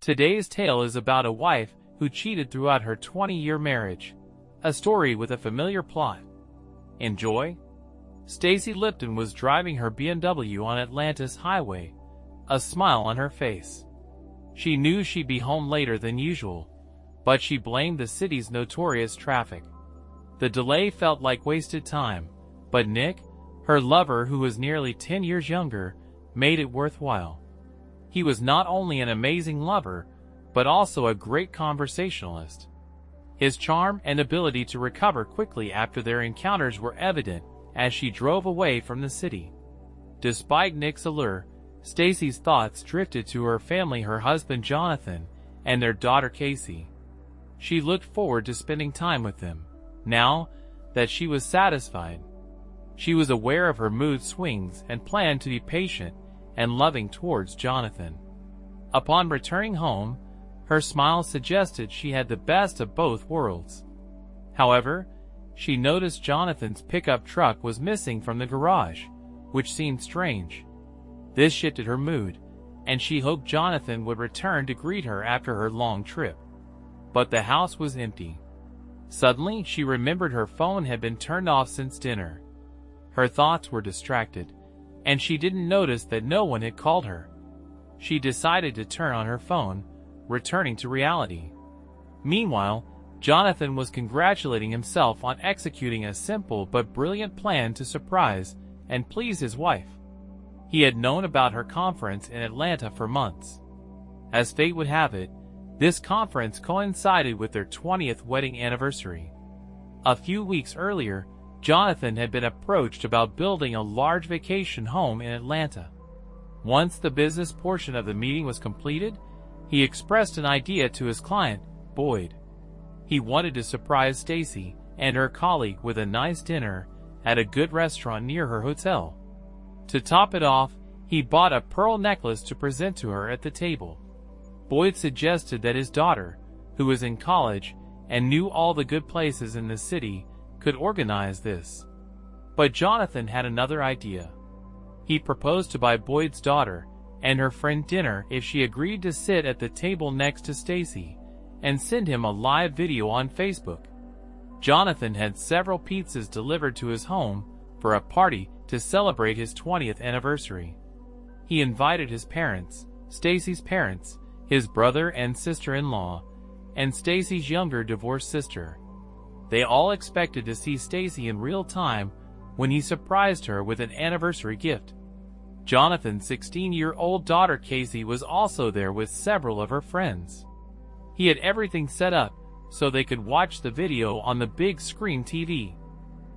Today's tale is about a wife who cheated throughout her 20-year marriage. A story with a familiar plot. Enjoy? Stacy Lipton was driving her BMW on Atlanta's highway, a smile on her face. She knew she'd be home later than usual, but she blamed the city's notorious traffic. The delay felt like wasted time, but Nick, her lover who was nearly 10 years younger, made it worthwhile. He was not only an amazing lover, but also a great conversationalist. His charm and ability to recover quickly after their encounters were evident as she drove away from the city. Despite Nick's allure, Stacy's thoughts drifted to her family, her husband Jonathan, and their daughter Casey. She looked forward to spending time with them. Now that she was satisfied, she was aware of her mood swings and planned to be patient and loving towards Jonathan. Upon returning home, her smile suggested she had the best of both worlds. However, she noticed Jonathan's pickup truck was missing from the garage, which seemed strange. This shifted her mood, and she hoped Jonathan would return to greet her after her long trip. But the house was empty. Suddenly, she remembered her phone had been turned off since dinner. Her thoughts were distracted, and she didn't notice that no one had called her. She decided to turn on her phone, returning to reality. Meanwhile, Jonathan was congratulating himself on executing a simple but brilliant plan to surprise and please his wife. He had known about her conference in Atlanta for months. As fate would have it, this conference coincided with their 20th wedding anniversary. A few weeks earlier, Jonathan had been approached about building a large vacation home in Atlanta. Once the business portion of the meeting was completed, he expressed an idea to his client, Boyd. He wanted to surprise Stacy and her colleague with a nice dinner at a good restaurant near her hotel. To top it off, he bought a pearl necklace to present to her at the table. Boyd suggested that his daughter, who was in college and knew all the good places in the city, could organize this. But Jonathan had another idea. He proposed to buy Boyd's daughter and her friend dinner if she agreed to sit at the table next to Stacy and send him a live video on Facebook. Jonathan had several pizzas delivered to his home for a party to celebrate his 20th anniversary. He invited his parents, Stacy's parents, his brother and sister-in-law, and Stacy's younger divorced sister. They all expected to see Stacy in real time when he surprised her with an anniversary gift. Jonathan's 16-year-old daughter Casey was also there with several of her friends. He had everything set up so they could watch the video on the big screen TV.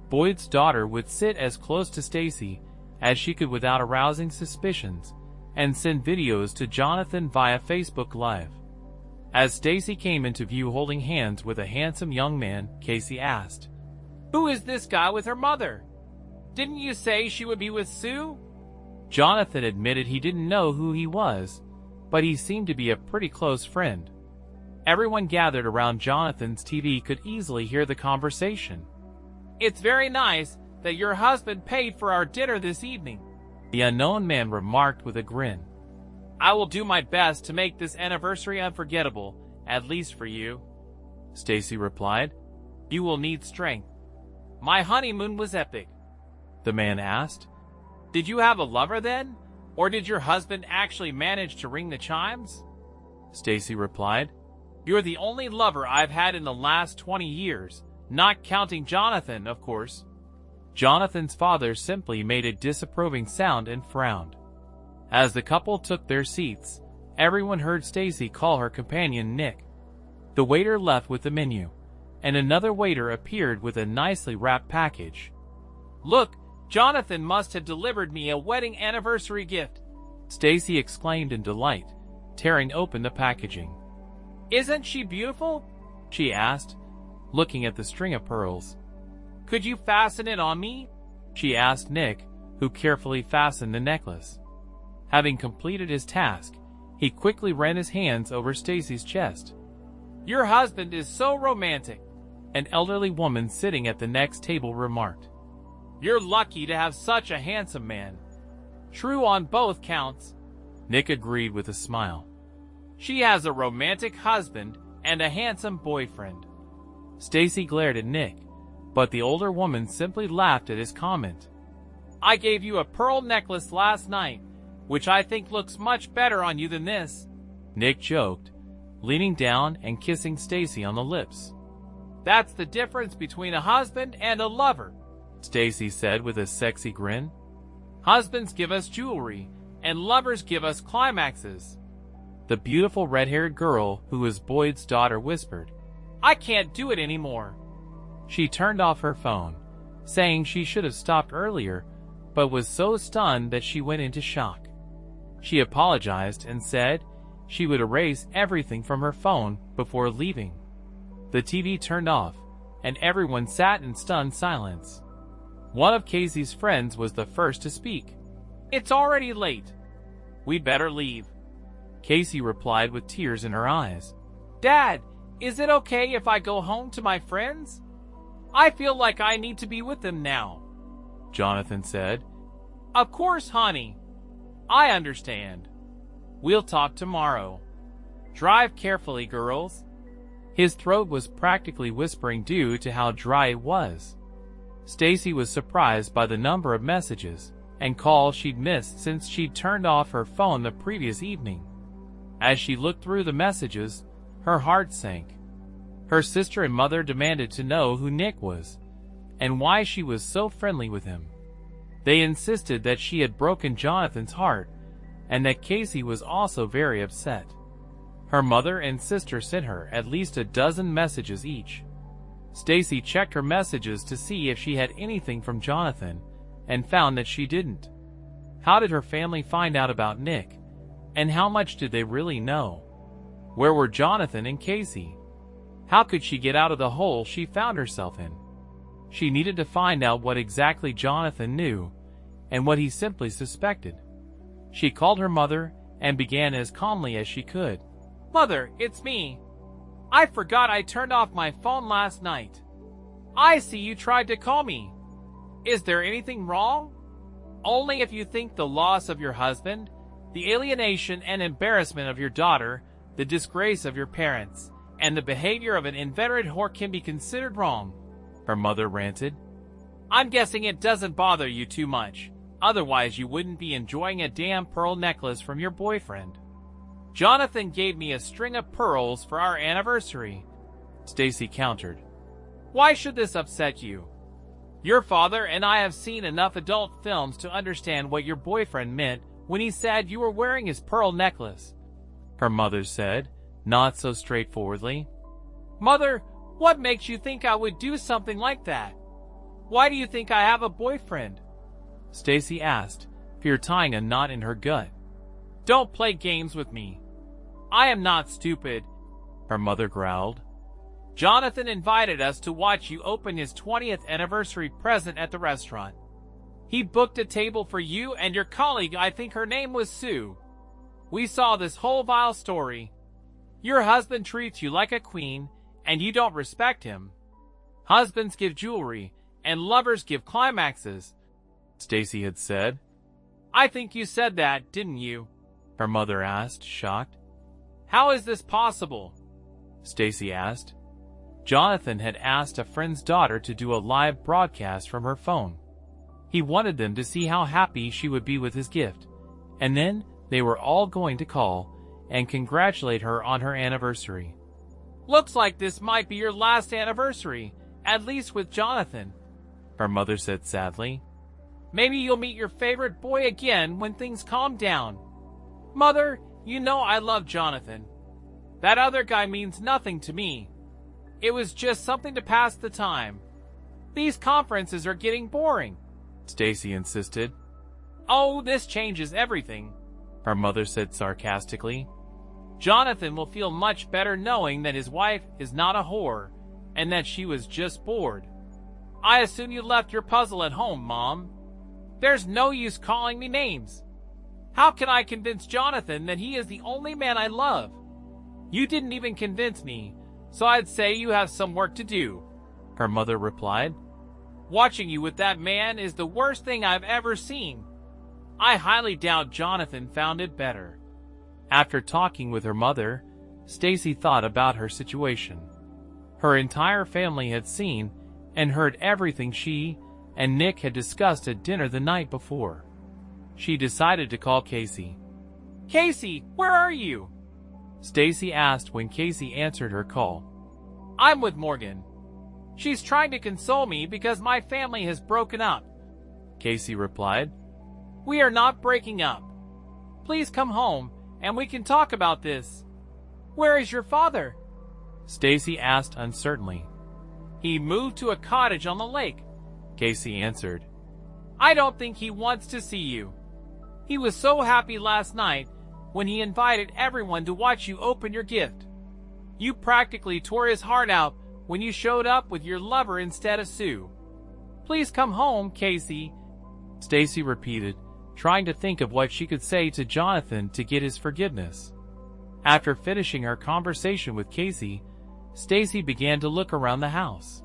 Boyd's daughter would sit as close to Stacy as she could without arousing suspicions and send videos to Jonathan via Facebook Live. As Stacy came into view holding hands with a handsome young man, Casey asked, "Who is this guy with her mother? Didn't you say she would be with Sue?" Jonathan admitted he didn't know who he was, but he seemed to be a pretty close friend. Everyone gathered around Jonathan's TV could easily hear the conversation. "It's very nice that your husband paid for our dinner this evening," the unknown man remarked with a grin. "I will do my best to make this anniversary unforgettable, at least for you," Stacy replied. "You will need strength." "My honeymoon was epic," the man asked. "Did you have a lover then? Or did your husband actually manage to ring the chimes?" Stacy replied. "You're the only lover I've had in the last 20 years, not counting Jonathan, of course." Jonathan's father simply made a disapproving sound and frowned. As the couple took their seats, everyone heard Stacy call her companion Nick. The waiter left with the menu, and another waiter appeared with a nicely wrapped package. "Look, Jonathan must have delivered me a wedding anniversary gift," Stacy exclaimed in delight, tearing open the packaging. "Isn't she beautiful?" she asked, looking at the string of pearls. "Could you fasten it on me?" she asked Nick, who carefully fastened the necklace. Having completed his task, he quickly ran his hands over Stacy's chest. "Your husband is so romantic," an elderly woman sitting at the next table remarked. "You're lucky to have such a handsome man." "True on both counts," Nick agreed with a smile. She has a romantic husband and a handsome boyfriend. Stacy glared at Nick, but the older woman simply laughed at his comment. I gave you a pearl necklace last night, which I think looks much better on you than this, Nick joked, leaning down and kissing Stacy on the lips. That's the difference between a husband and a lover, Stacy said with a sexy grin. Husbands give us jewelry, and lovers give us climaxes. The beautiful red-haired girl who was Boyd's daughter whispered, I can't do it anymore. She turned off her phone, saying she should have stopped earlier, but was so stunned that she went into shock. She apologized and said she would erase everything from her phone before leaving. The TV turned off, and everyone sat in stunned silence. One of Casey's friends was the first to speak. It's already late. We'd better leave. Casey replied with tears in her eyes. Dad, is it okay if I go home to my friends? I feel like I need to be with them now, Jonathan said. Of course, honey. I understand. We'll talk tomorrow. Drive carefully, girls. His throat was practically whispering due to how dry it was. Stacy was surprised by the number of messages and calls she'd missed since she'd turned off her phone the previous evening. As she looked through the messages, her heart sank. Her sister and mother demanded to know who Nick was and why she was so friendly with him. They insisted that she had broken Jonathan's heart and that Casey was also very upset. Her mother and sister sent her at least a dozen messages each. Stacy checked her messages to see if she had anything from Jonathan and found that she didn't. How did her family find out about Nick? And how much did they really know? Where were Jonathan and Casey? How could she get out of the hole she found herself in? She needed to find out what exactly Jonathan knew and what he simply suspected. She called her mother and began as calmly as she could. Mother, it's me. I forgot I turned off my phone last night. I see you tried to call me. Is there anything wrong? Only if you think the loss of your husband, the alienation and embarrassment of your daughter, the disgrace of your parents, and the behavior of an inveterate whore can be considered wrong, her mother ranted. I'm guessing it doesn't bother you too much. Otherwise you wouldn't be enjoying a damn pearl necklace from your boyfriend. Jonathan gave me a string of pearls for our anniversary, Stacy countered. Why should this upset you? Your father and I have seen enough adult films to understand what your boyfriend meant when he said you were wearing his pearl necklace, her mother said, not so straightforwardly. Mother, what makes you think I would do something like that? Why do you think I have a boyfriend? Stacy asked, fear tying a knot in her gut. Don't play games with me. I am not stupid, her mother growled. Jonathan invited us to watch you open his 20th anniversary present at the restaurant. He booked a table for you and your colleague, I think her name was Sue. We saw this whole vile story. Your husband treats you like a queen, and you don't respect him. Husbands give jewelry, and lovers give climaxes, Stacy had said. I think you said that, didn't you? Her mother asked, shocked. How is this possible? Stacy asked. Jonathan had asked a friend's daughter to do a live broadcast from her phone. He wanted them to see how happy she would be with his gift, and then they were all going to call and congratulate her on her anniversary. Looks like this might be your last anniversary, at least with Jonathan, her mother said sadly. Maybe you'll meet your favorite boy again when things calm down. Mother, you know I love Jonathan. That other guy means nothing to me. It was just something to pass the time. These conferences are getting boring, Stacy insisted. Oh, this changes everything, her mother said sarcastically. Jonathan will feel much better knowing that his wife is not a whore and that she was just bored. I assume you left your puzzle at home, Mom. There's no use calling me names. How can I convince Jonathan that he is the only man I love? You didn't even convince me, so I'd say you have some work to do, her mother replied. Watching you with that man is the worst thing I've ever seen. I highly doubt Jonathan found it better. After talking with her mother, Stacy thought about her situation. Her entire family had seen and heard everything she and Nick had discussed at dinner the night before. She decided to call Casey. "Casey, where are you?" Stacy asked when Casey answered her call. "I'm with Morgan. She's trying to console me because my family has broken up," Casey replied. "We are not breaking up. Please come home and we can talk about this." "Where is your father?" Stacy asked uncertainly. "He moved to a cottage on the lake," Casey answered. "I don't think he wants to see you. He was so happy last night when he invited everyone to watch you open your gift. You practically tore his heart out when you showed up with your lover instead of Sue. Please come home, Casey," Stacy repeated, trying to think of what she could say to Jonathan to get his forgiveness. After finishing her conversation with Casey, Stacy began to look around the house.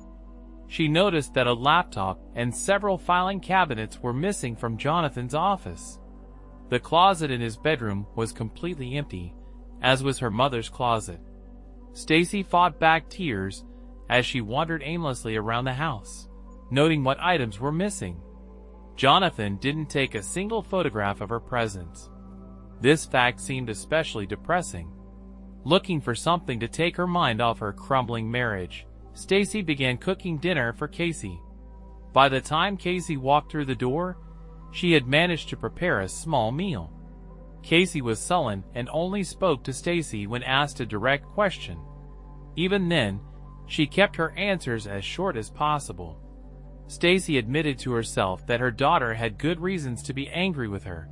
She noticed that a laptop and several filing cabinets were missing from Jonathan's office. The closet in his bedroom was completely empty, as was her mother's closet. Stacy fought back tears as she wandered aimlessly around the house, noting what items were missing. Jonathan didn't take a single photograph of her presence. This fact seemed especially depressing. Looking for something to take her mind off her crumbling marriage, Stacy began cooking dinner for Casey. By the time Casey walked through the door, she had managed to prepare a small meal. Casey was sullen and only spoke to Stacy when asked a direct question. Even then, she kept her answers as short as possible. Stacy admitted to herself that her daughter had good reasons to be angry with her,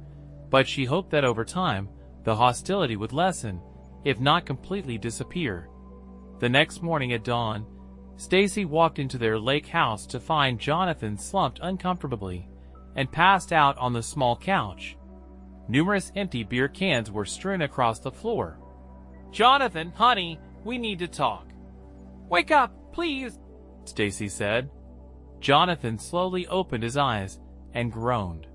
but she hoped that over time, the hostility would lessen, if not completely disappear. The next morning at dawn, Stacy walked into their lake house to find Jonathan slumped uncomfortably and passed out on the small couch. Numerous empty beer cans were strewn across the floor. "Jonathan, honey, we need to talk." "Wake up, please," Stacy said. Jonathan slowly opened his eyes and groaned.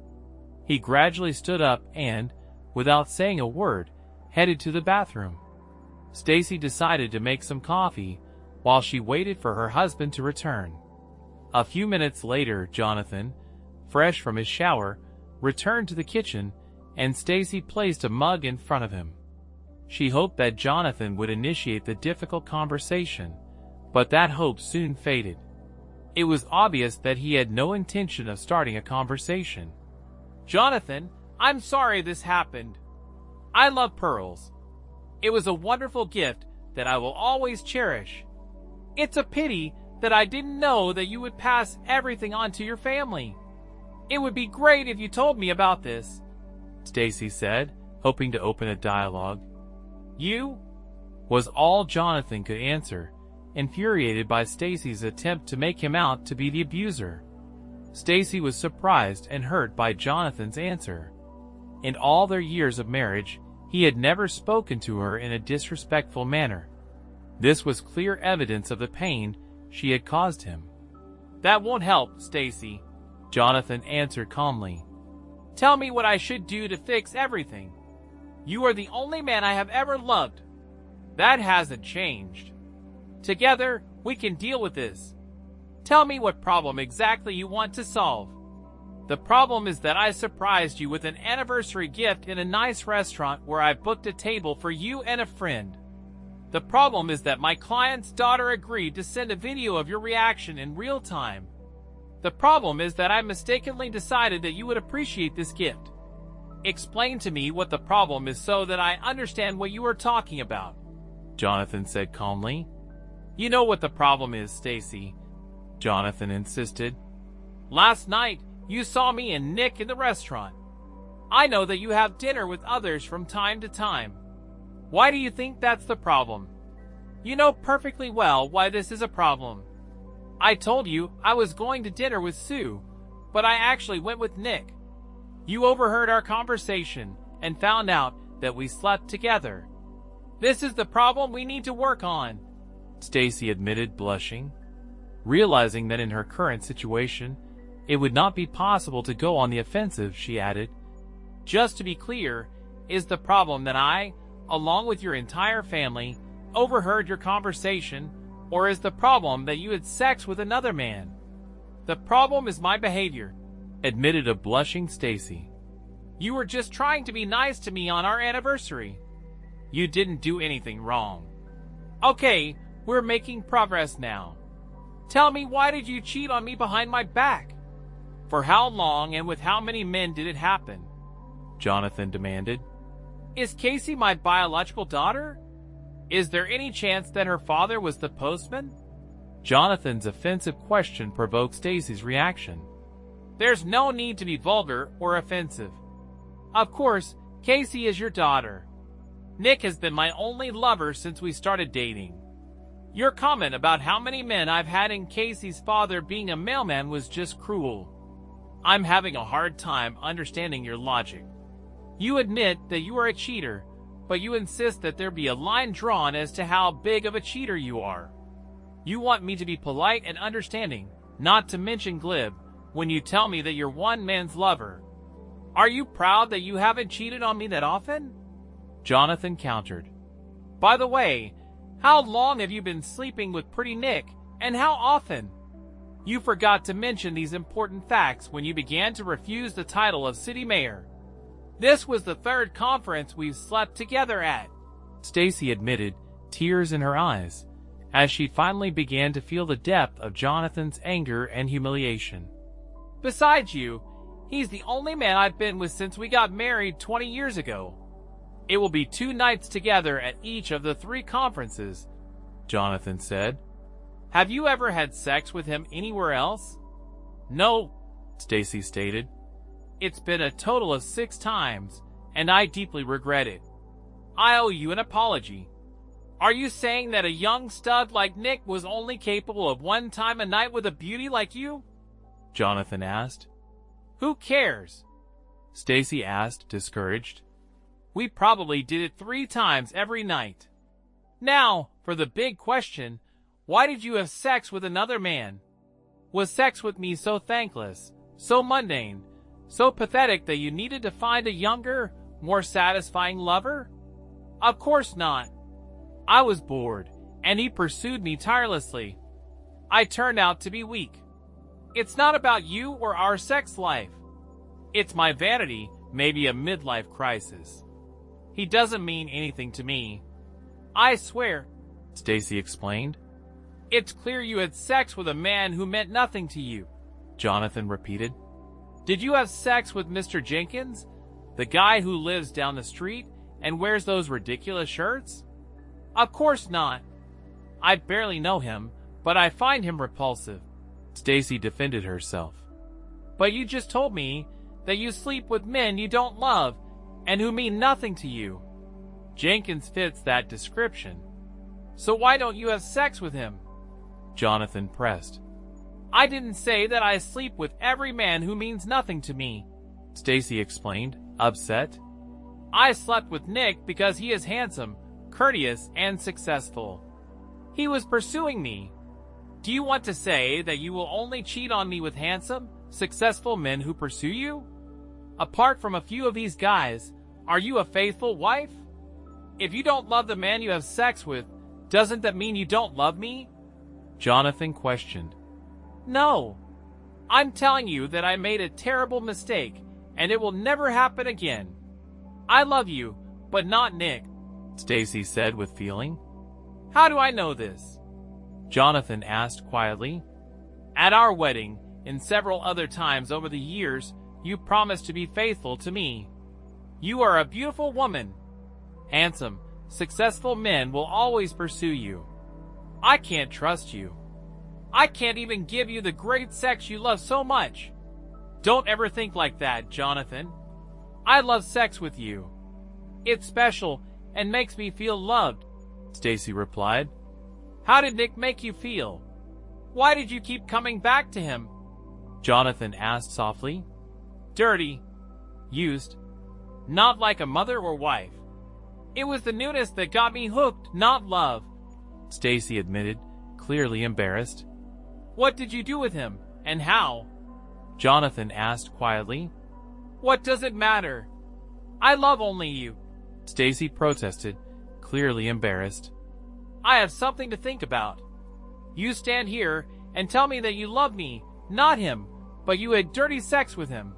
He gradually stood up and, without saying a word, headed to the bathroom. Stacy decided to make some coffee while she waited for her husband to return. A few minutes later, Jonathan, fresh from his shower, returned to the kitchen, and Stacy placed a mug in front of him. She hoped that Jonathan would initiate the difficult conversation, but that hope soon faded. It was obvious that he had no intention of starting a conversation. "Jonathan, I'm sorry this happened. I love pearls. It was a wonderful gift that I will always cherish. It's a pity that I didn't know that you would pass everything on to your family. It would be great if you told me about this," Stacy said, hoping to open a dialogue. "You?" was all Jonathan could answer, infuriated by Stacy's attempt to make him out to be the abuser. Stacy was surprised and hurt by Jonathan's answer. In all their years of marriage, he had never spoken to her in a disrespectful manner. This was clear evidence of the pain she had caused him. "That won't help, Stacy," Jonathan answered calmly. "Tell me what I should do to fix everything. You are the only man I have ever loved. That hasn't changed. Together, we can deal with this. Tell me what problem exactly you want to solve." "The problem is that I surprised you with an anniversary gift in a nice restaurant where I booked a table for you and a friend. The problem is that my client's daughter agreed to send a video of your reaction in real time. The problem is that I mistakenly decided that you would appreciate this gift. Explain to me what the problem is so that I understand what you are talking about," Jonathan said calmly. "You know what the problem is, Stacy," Jonathan insisted. "Last night, you saw me and Nick in the restaurant. I know that you have dinner with others from time to time. Why do you think that's the problem? You know perfectly well why this is a problem. I told you I was going to dinner with Sue, but I actually went with Nick. You overheard our conversation and found out that we slept together. This is the problem we need to work on," Stacy admitted, blushing. Realizing that in her current situation, it would not be possible to go on the offensive, she added, "Just to be clear, is the problem that I along with your entire family, overheard your conversation, or is the problem that you had sex with another man? The problem is my behavior, admitted a blushing Stacy. You were just trying to be nice to me on our anniversary. You didn't do anything wrong. Okay, we're making progress now. Tell me, why did you cheat on me behind my back? For how long and with how many men did it happen? Jonathan demanded. Is Casey my biological daughter? Is there any chance that her father was the postman? Jonathan's offensive question provoked Stacy's reaction. There's no need to be vulgar or offensive. Of course, Casey is your daughter. Nick has been my only lover since we started dating. Your comment about how many men I've had and Casey's father being a mailman was just cruel. I'm having a hard time understanding your logic. You admit that you are a cheater, but you insist that there be a line drawn as to how big of a cheater you are. You want me to be polite and understanding, not to mention glib, when you tell me that you're one man's lover. Are you proud that you haven't cheated on me that often? Jonathan countered. By the way, how long have you been sleeping with pretty Nick, and how often? You forgot to mention these important facts when you began to refuse the title of city mayor. This was the third conference we've slept together at, Stacy admitted, tears in her eyes, as she finally began to feel the depth of Jonathan's anger and humiliation. Besides you, he's the only man I've been with since we got married 20 years ago. It will be 2 nights together at each of the 3 conferences, Jonathan said. Have you ever had sex with him anywhere else? No, Stacy stated. It's been a total of 6 times, and I deeply regret it. I owe you an apology. Are you saying that a young stud like Nick was only capable of 1 time a night with a beauty like you? Jonathan asked. Who cares? Stacy asked, discouraged. We probably did it 3 times every night. Now, for the big question, why did you have sex with another man? Was sex with me so thankless, so mundane, so pathetic that you needed to find a younger, more satisfying lover? Of course not. I was bored, and he pursued me tirelessly. I turned out to be weak. It's not about you or our sex life. It's my vanity, maybe a midlife crisis. He doesn't mean anything to me. I swear, Stacy explained. It's clear you had sex with a man who meant nothing to you, Jonathan repeated. Did you have sex with Mr. Jenkins, the guy who lives down the street and wears those ridiculous shirts? Of course not. I barely know him, but I find him repulsive, Stacy defended herself. But you just told me that you sleep with men you don't love and who mean nothing to you. Jenkins fits that description. So why don't you have sex with him? Jonathan pressed. I didn't say that I sleep with every man who means nothing to me, Stacy explained, upset. I slept with Nick because he is handsome, courteous, and successful. He was pursuing me. Do you want to say that you will only cheat on me with handsome, successful men who pursue you? Apart from a few of these guys, are you a faithful wife? If you don't love the man you have sex with, doesn't that mean you don't love me? Jonathan questioned. No. I'm telling you that I made a terrible mistake, and it will never happen again. I love you, but not Nick, Stacy said with feeling. How do I know this? Jonathan asked quietly. At our wedding, and several other times over the years, you promised to be faithful to me. You are a beautiful woman. Handsome, successful men will always pursue you. I can't trust you. I can't even give you the great sex you love so much. Don't ever think like that, Jonathan. I love sex with you. It's special and makes me feel loved, Stacy replied. How did Nick make you feel? Why did you keep coming back to him? Jonathan asked softly. Dirty. Used. Not like a mother or wife. It was the newness that got me hooked, not love, Stacy admitted, clearly embarrassed. What did you do with him, and how? Jonathan asked quietly. What does it matter? I love only you, Stacy protested, clearly embarrassed. "I have something to think about. You stand here and tell me that you love me, not him, but you had dirty sex with him.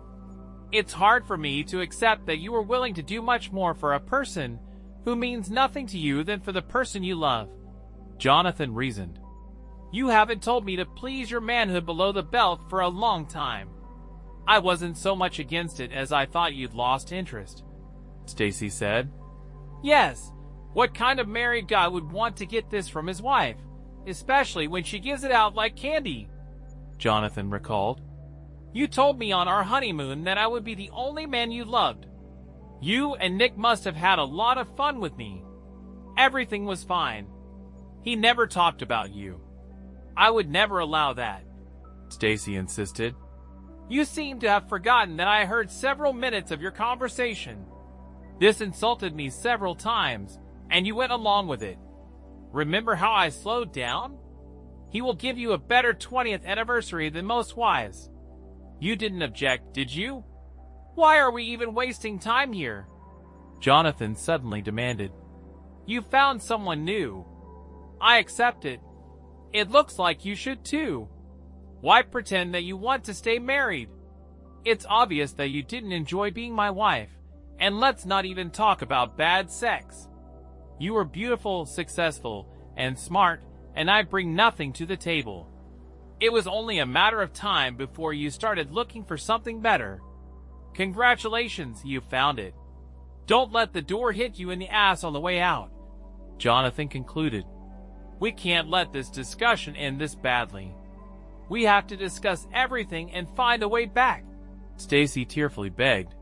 It's hard for me to accept that you were willing to do much more for a person who means nothing to you than for the person you love," Jonathan reasoned. "You haven't told me to please your manhood below the belt for a long time. I wasn't so much against it as I thought you'd lost interest," Stacy said. "Yes, what kind of married guy would want to get this from his wife, especially when she gives it out like candy?" Jonathan recalled. "You told me on our honeymoon that I would be the only man you loved. You and Nick must have had a lot of fun with me. Everything was fine. He never talked about you. I would never allow that," Stacy insisted. "You seem to have forgotten that I heard several minutes of your conversation. This insulted me several times, and you went along with it. Remember how I slowed down? He will give you a better 20th anniversary than most wives. You didn't object, did you? Why are we even wasting time here?" Jonathan suddenly demanded. "You found someone new. I accept it. It looks like you should too. Why pretend that you want to stay married? It's obvious that you didn't enjoy being my wife, and let's not even talk about bad sex. You were beautiful, successful, and smart, and I bring nothing to the table. It was only a matter of time before you started looking for something better. Congratulations, you found it. Don't let the door hit you in the ass on the way out," Jonathan concluded. "We can't let this discussion end this badly. We have to discuss everything and find a way back," Stacy tearfully begged.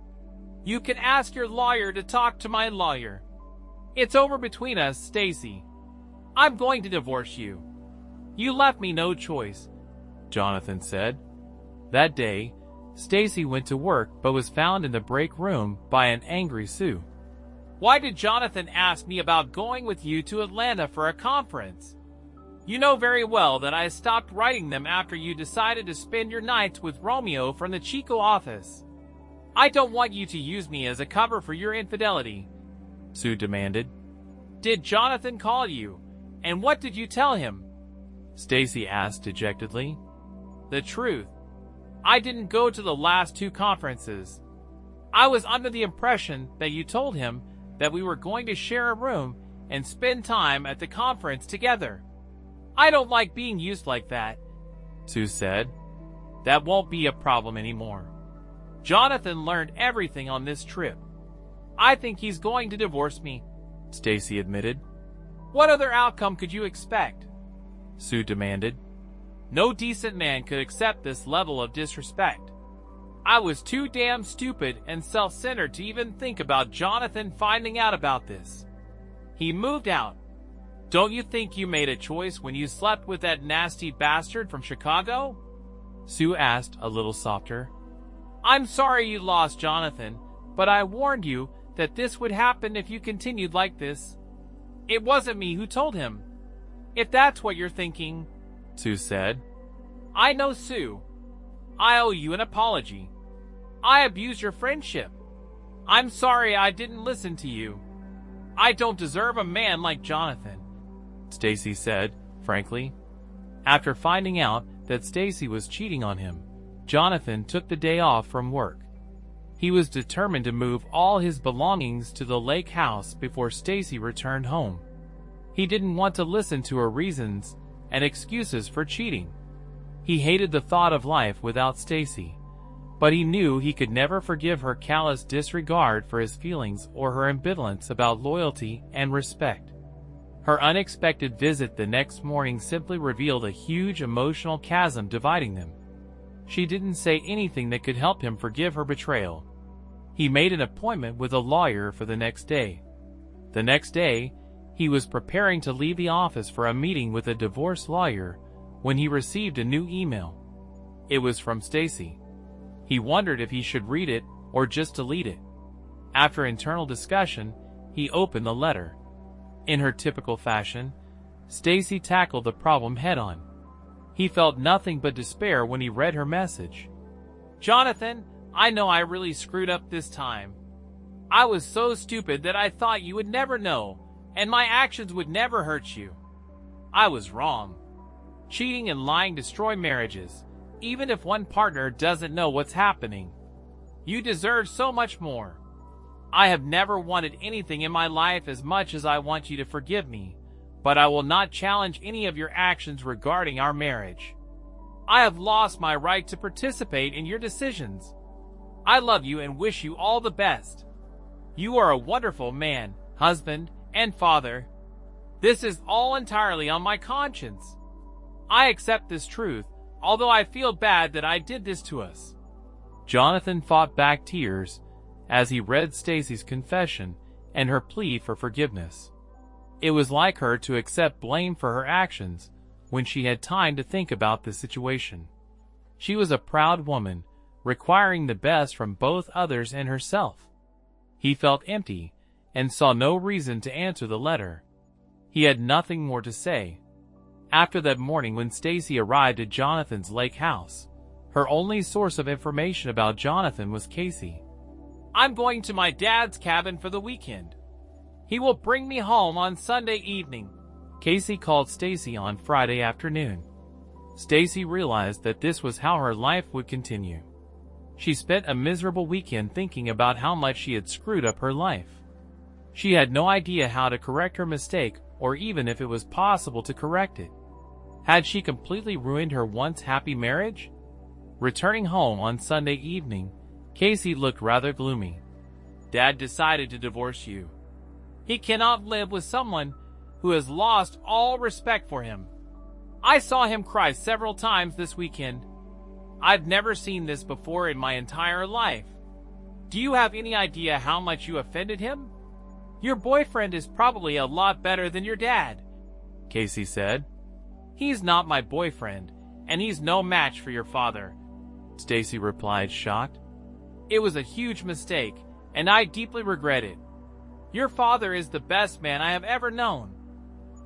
"You can ask your lawyer to talk to my lawyer. It's over between us, Stacy. I'm going to divorce you. You left me no choice," Jonathan said. That day, Stacy went to work but was found in the break room by an angry Sue. "Why did Jonathan ask me about going with you to Atlanta for a conference? You know very well that I stopped writing them after you decided to spend your nights with Romeo from the Chico office. I don't want you to use me as a cover for your infidelity," Sue demanded. "Did Jonathan call you, and what did you tell him?" Stacy asked dejectedly. "The truth. I didn't go to the last 2 conferences. I was under the impression that you told him that we were going to share a room and spend time at the conference together. I don't like being used like that," Sue said. "That won't be a problem anymore. Jonathan learned everything on this trip. I think he's going to divorce me," Stacy admitted. "What other outcome could you expect?" Sue demanded. "No decent man could accept this level of disrespect. I was too damn stupid and self-centered to even think about Jonathan finding out about this. He moved out. Don't you think you made a choice when you slept with that nasty bastard from Chicago?" Sue asked a little softer. "I'm sorry you lost Jonathan, but I warned you that this would happen if you continued like this. It wasn't me who told him, if that's what you're thinking," Sue said. "I know, Sue. I owe you an apology. I abused your friendship. I'm sorry I didn't listen to you. I don't deserve a man like Jonathan," Stacy said, frankly. After finding out that Stacy was cheating on him, Jonathan took the day off from work. He was determined to move all his belongings to the lake house before Stacy returned home. He didn't want to listen to her reasons and excuses for cheating. He hated the thought of life without Stacy, but he knew he could never forgive her callous disregard for his feelings or her ambivalence about loyalty and respect. Her unexpected visit the next morning simply revealed a huge emotional chasm dividing them. She didn't say anything that could help him forgive her betrayal. He made an appointment with a lawyer for the next day. The next day, he was preparing to leave the office for a meeting with a divorce lawyer when he received a new email. It was from Stacy. He wondered if he should read it or just delete it. After internal discussion, he opened the letter. In her typical fashion, Stacy tackled the problem head-on. He felt nothing but despair when he read her message. "Jonathan, I know I really screwed up this time. I was so stupid that I thought you would never know, and my actions would never hurt you. I was wrong. Cheating and lying destroy marriages, even if one partner doesn't know what's happening. You deserve so much more. I have never wanted anything in my life as much as I want you to forgive me, but I will not challenge any of your actions regarding our marriage. I have lost my right to participate in your decisions. I love you and wish you all the best. You are a wonderful man, husband, and father. This is all entirely on my conscience. I accept this truth, although I feel bad that I did this to us. Jonathan fought back tears as he read Stacy's confession and her plea for forgiveness. It was like her to accept blame for her actions when she had time to think about the situation. She was a proud woman, requiring the best from both others and herself. He felt empty and saw no reason to answer the letter. He had nothing more to say. After that morning when Stacy arrived at Jonathan's lake house, her only source of information about Jonathan was Casey. I'm going to my dad's cabin for the weekend. He will bring me home on Sunday evening. Casey called Stacy on Friday afternoon. Stacy realized that this was how her life would continue. She spent a miserable weekend thinking about how much she had screwed up her life. She had no idea how to correct her mistake or even if it was possible to correct it. Had she completely ruined her once happy marriage? Returning home on Sunday evening, Casey looked rather gloomy. Dad decided to divorce you. He cannot live with someone who has lost all respect for him. I saw him cry several times this weekend. I've never seen this before in my entire life. Do you have any idea how much you offended him? Your boyfriend is probably a lot better than your dad, Casey said. He's not my boyfriend, and he's no match for your father, Stacy replied, shocked. It was a huge mistake, and I deeply regret it. Your father is the best man I have ever known.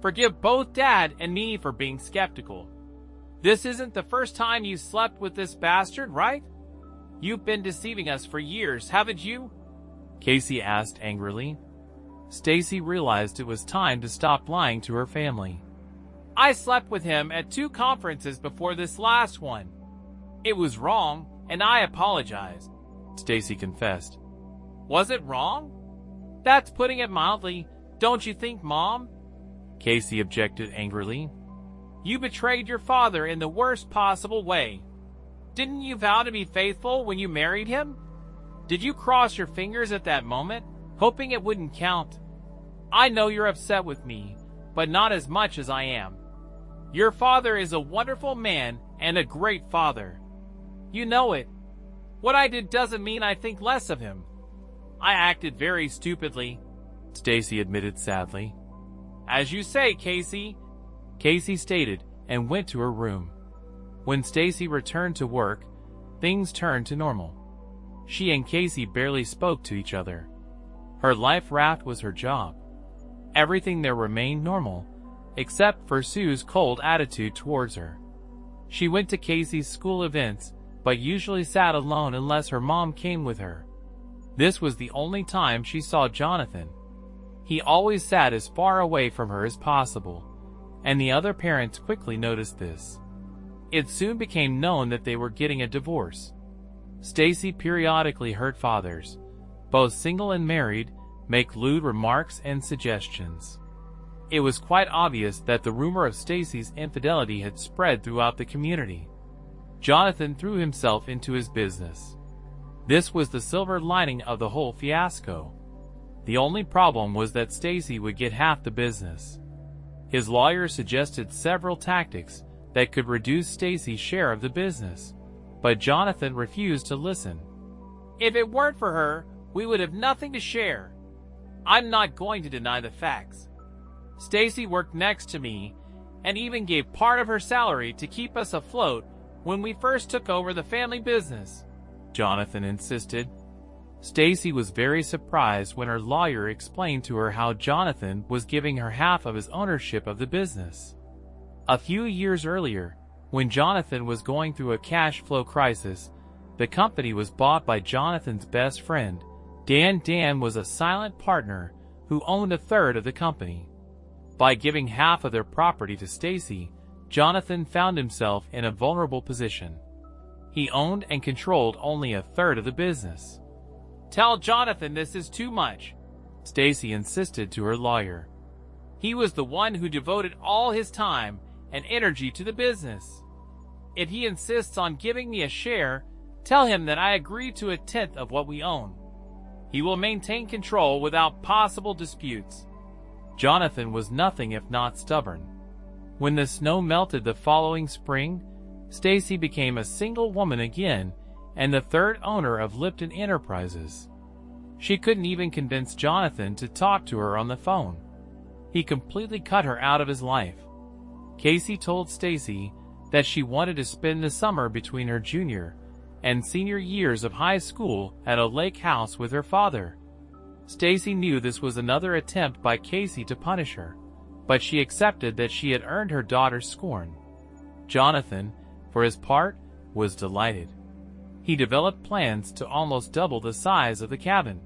Forgive both Dad and me for being skeptical. This isn't the first time you slept with this bastard, right? You've been deceiving us for years, haven't you? Casey asked angrily. Stacy realized it was time to stop lying to her family. I slept with him at 2 conferences before this last one. It was wrong, and I apologize, Stacy confessed. Was it wrong? That's putting it mildly, don't you think, Mom? Casey objected angrily. You betrayed your father in the worst possible way. Didn't you vow to be faithful when you married him? Did you cross your fingers at that moment, hoping it wouldn't count? I know you're upset with me, but not as much as I am. Your father is a wonderful man and a great father. You know it. What I did doesn't mean I think less of him. I acted very stupidly, Stacy admitted sadly. As you say, Casey, Casey stated and went to her room. When Stacy returned to work, things turned to normal. She and Casey barely spoke to each other. Her life raft was her job. Everything there remained normal, except for Sue's cold attitude towards her. She went to Casey's school events, but usually sat alone unless her mom came with her. This was the only time she saw Jonathan. He always sat as far away from her as possible, and the other parents quickly noticed this. It soon became known that they were getting a divorce. Stacy periodically heard fathers, both single and married, make lewd remarks and suggestions. It was quite obvious that the rumor of Stacy's infidelity had spread throughout the community. Jonathan threw himself into his business. This was the silver lining of the whole fiasco. The only problem was that Stacy would get half the business. His lawyer suggested several tactics that could reduce Stacy's share of the business, but Jonathan refused to listen. If it weren't for her, we would have nothing to share. I'm not going to deny the facts. Stacy worked next to me and even gave part of her salary to keep us afloat when we first took over the family business, Jonathan insisted. Stacy was very surprised when her lawyer explained to her how Jonathan was giving her half of his ownership of the business. A few years earlier, when Jonathan was going through a cash flow crisis, the company was bought by Jonathan's best friend. Dan was a silent partner who owned a third of the company. By giving half of their property to Stacy, Jonathan found himself in a vulnerable position. He owned and controlled only a third of the business. "Tell Jonathan this is too much," Stacy insisted to her lawyer. "He was the one who devoted all his time and energy to the business. If he insists on giving me a share, tell him that I agreed to 1/10 of what we own. He will maintain control without possible disputes." Jonathan was nothing if not stubborn. When the snow melted the following spring, Stacy became a single woman again and the third owner of Lipton Enterprises. She couldn't even convince Jonathan to talk to her on the phone. He completely cut her out of his life. Casey told Stacy that she wanted to spend the summer between her junior and senior years of high school at a lake house with her father. Stacy knew this was another attempt by Casey to punish her, but she accepted that she had earned her daughter's scorn. Jonathan, for his part, was delighted. He developed plans to almost double the size of the cabin.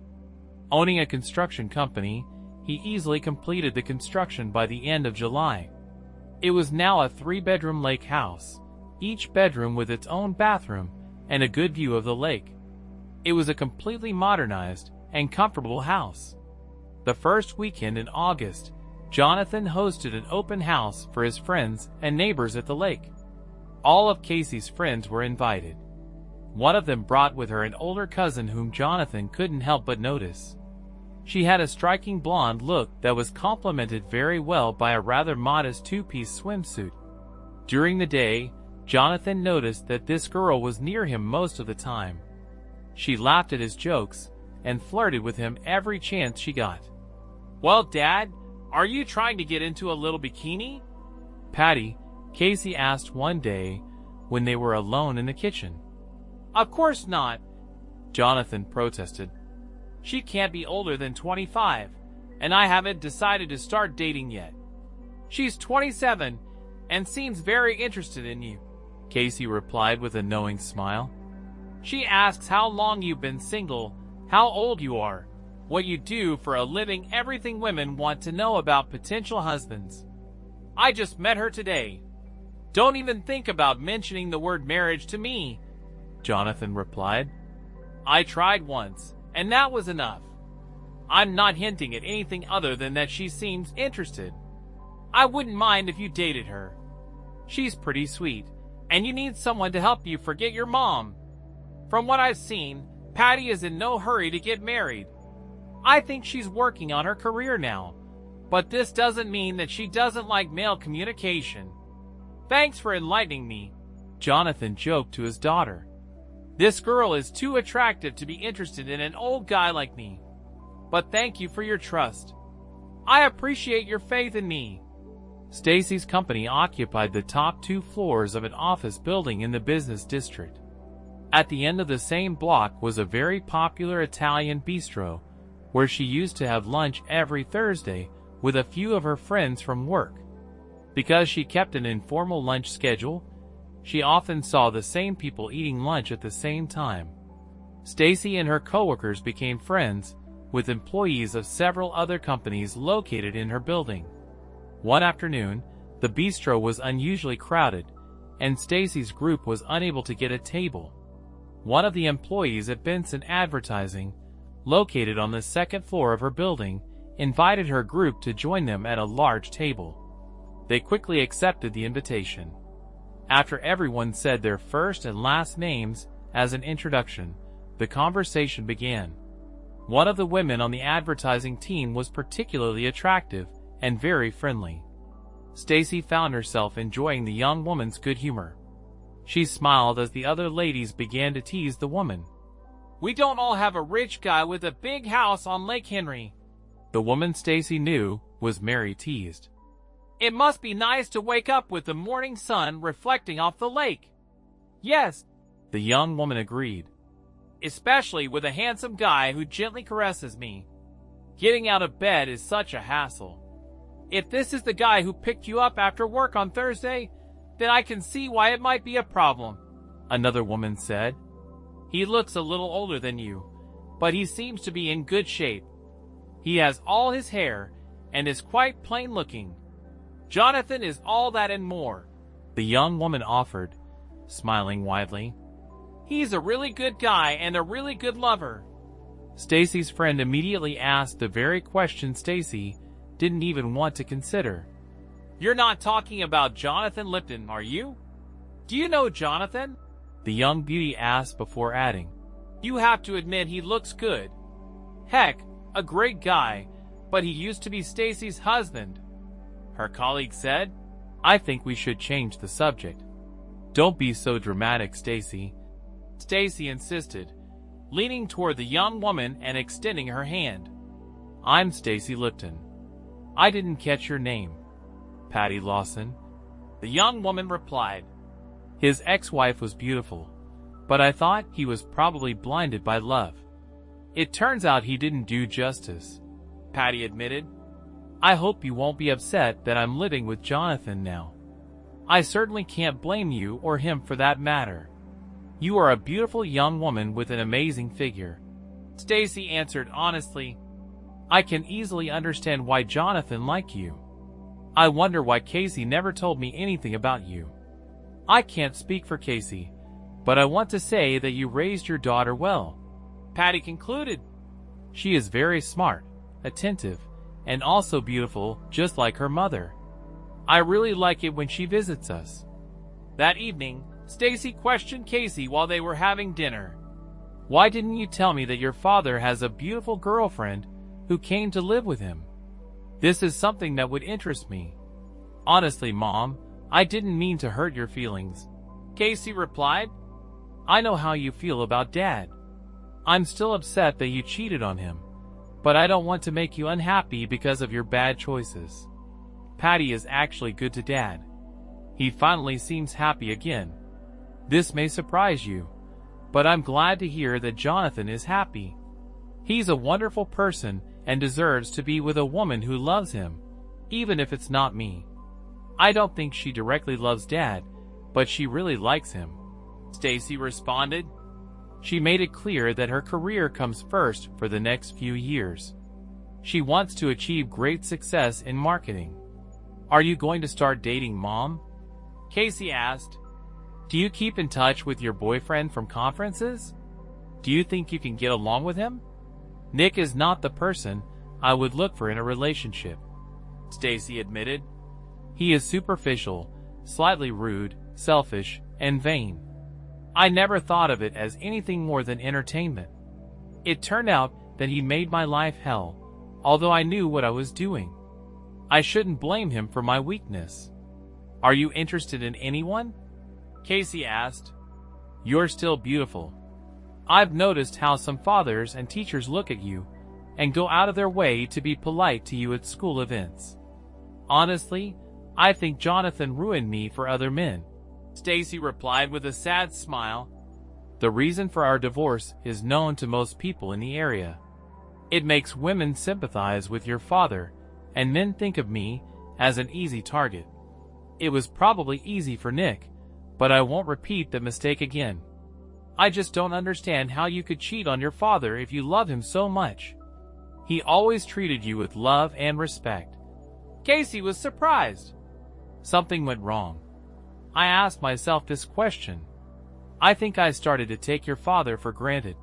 Owning a construction company, he easily completed the construction by the end of July. It was now a 3-bedroom lake house, each bedroom with its own bathroom and a good view of the lake. It was a completely modernized and comfortable house. The first weekend in August, Jonathan hosted an open house for his friends and neighbors at the lake. All of Casey's friends were invited. One of them brought with her an older cousin whom Jonathan couldn't help but notice. She had a striking blonde look that was complemented very well by a rather modest 2-piece swimsuit. During the day, Jonathan noticed that this girl was near him most of the time. She laughed at his jokes and flirted with him every chance she got. "Well, Dad, are you trying to get into a little bikini?" Patty, Casey asked one day when they were alone in the kitchen. "Of course not," Jonathan protested. "She can't be older than 25, and I haven't decided to start dating yet. She's 27 and seems very interested in you," Casey replied with a knowing smile. "She asks how long you've been single, how old you are, what you do for a living, everything women want to know about potential husbands. I just met her today. Don't even think about mentioning the word marriage to me," Jonathan replied. "I tried once, and that was enough. I'm not hinting at anything other than that she seems interested. I wouldn't mind if you dated her. She's pretty sweet, and you need someone to help you forget your mom. From what I've seen, Patty is in no hurry to get married. I think she's working on her career now, but this doesn't mean that she doesn't like male communication. Thanks for enlightening me," Jonathan joked to his daughter. "This girl is too attractive to be interested in an old guy like me. But thank you for your trust. I appreciate your faith in me." Stacy's company occupied the top 2 floors of an office building in the business district. At the end of the same block was a very popular Italian bistro, where she used to have lunch every Thursday with a few of her friends from work. Because she kept an informal lunch schedule, she often saw the same people eating lunch at the same time. Stacy and her coworkers became friends with employees of several other companies located in her building. One afternoon, the bistro was unusually crowded, and Stacy's group was unable to get a table. One of the employees at Benson Advertising, located on the 2nd floor of her building, invited her group to join them at a large table. They quickly accepted the invitation. After everyone said their first and last names as an introduction, the conversation began. One of the women on the advertising team was particularly attractive and very friendly. Stacy found herself enjoying the young woman's good humor. She smiled as the other ladies began to tease the woman. "We don't all have a rich guy with a big house on Lake Henry." The woman Stacy knew was Mary teased. "It must be nice to wake up with the morning sun reflecting off the lake." "Yes," the young woman agreed. "Especially with a handsome guy who gently caresses me. Getting out of bed is such a hassle. If this is the guy who picked you up after work on Thursday, then I can see why it might be a problem," another woman said. "He looks a little older than you, but he seems to be in good shape. He has all his hair and is quite plain looking. Jonathan is all that and more, the young woman offered, smiling widely. He's a really good guy and a really good lover. Stacy's friend immediately asked the very question Stacy didn't even want to consider. You're not talking about Jonathan Lipton, are you? Do you know Jonathan? The young beauty asked before adding, You have to admit he looks good. Heck, a great guy, but he used to be Stacy's husband. Her colleague said, I think we should change the subject. Don't be so dramatic, Stacy. Stacy insisted, leaning toward the young woman and extending her hand. I'm Stacy Lipton. I didn't catch your name. Patty Lawson. The young woman replied. His ex-wife was beautiful, but I thought he was probably blinded by love. It turns out he didn't do justice, Patty admitted. I hope you won't be upset that I'm living with Jonathan now. I certainly can't blame you or him for that matter. You are a beautiful young woman with an amazing figure. Stacy answered honestly. I can easily understand why Jonathan liked you. I wonder why Casey never told me anything about you. I can't speak for Casey, but I want to say that you raised your daughter well, Patty concluded. She is very smart, attentive, and also beautiful, just like her mother. I really like it when she visits us. That evening, Stacy questioned Casey while they were having dinner. Why didn't you tell me that your father has a beautiful girlfriend who came to live with him? This is something that would interest me. Honestly, Mom, I didn't mean to hurt your feelings, Casey replied. I know how you feel about Dad. I'm still upset that you cheated on him, but I don't want to make you unhappy because of your bad choices. Patty is actually good to Dad. He finally seems happy again. This may surprise you, but I'm glad to hear that Jonathan is happy. He's a wonderful person and deserves to be with a woman who loves him, even if it's not me. I don't think she directly loves Dad, but she really likes him, Stacy responded. She made it clear that her career comes first for the next few years. She wants to achieve great success in marketing. Are you going to start dating, Mom? Casey asked. Do you keep in touch with your boyfriend from conferences? Do you think you can get along with him? Nick is not the person I would look for in a relationship, Stacy admitted. He is superficial, slightly rude, selfish, and vain. I never thought of it as anything more than entertainment. It turned out that he made my life hell, although I knew what I was doing. I shouldn't blame him for my weakness. Are you interested in anyone? Casey asked. You're still beautiful. I've noticed how some fathers and teachers look at you and go out of their way to be polite to you at school events. Honestly, I think Jonathan ruined me for other men, Stacy replied with a sad smile. The reason for our divorce is known to most people in the area. It makes women sympathize with your father, and men think of me as an easy target. It was probably easy for Nick, but I won't repeat the mistake again. I just don't understand how you could cheat on your father if you love him so much. He always treated you with love and respect. Casey was surprised. Something went wrong. I asked myself this question. I think I started to take your father for granted,